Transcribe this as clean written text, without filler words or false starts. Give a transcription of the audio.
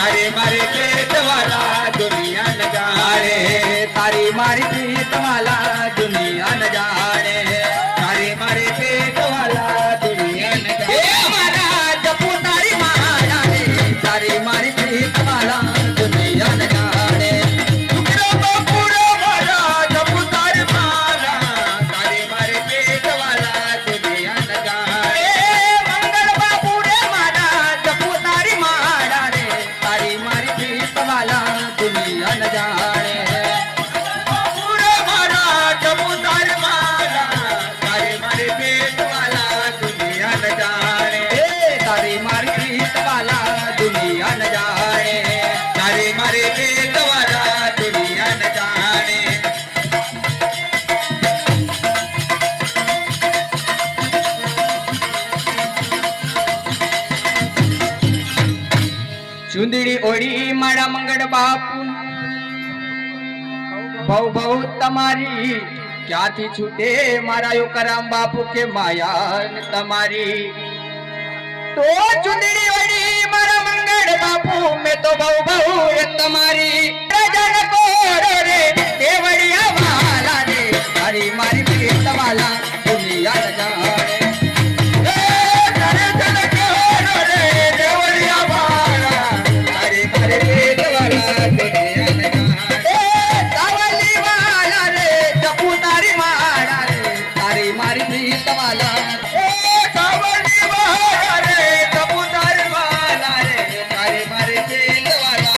तारे मारे प्रीत वाला दुनिया न जाने, तारी मारी प्रीत वाला दुनिया न जाने, तारे मारे प्रीत वाला दुनिया न जाने। मारा जपू तारी मारा रे, तारी मारी प्रीत वाला दुनिया न जाने। टुकड़ो तो पूरो मारा जपू तारी मारा, तारी मारी प्रीत वाला दुनिया न जाने। मंगल बाबू रे मारा जपू तारी मारा रे, तारी मारी प्रीत वाला दुनिया न जाने। पूरे मारा जपू तारी मारा, तारी मारी प्रीत वाला दुनिया न जाने। तारी मारी प्रीत वाला दुनिया न जाने, तारी मारी प्रीत वाला दुनिया न जाने। चुंदड़ी ओढ़ी मारा मंगड़ बापू, बहु बहु तमारी क्या थी छूटे मारा यो करम बापू के माया न तमारी। तो चुंदड़ी ओढ़ी मारा मंगड़ बापू में तो बहु बहु ये तमारी। रजन को रे देवड़िया वाला रे, तारी मारी प्रीत वाला दुनिया न जाने।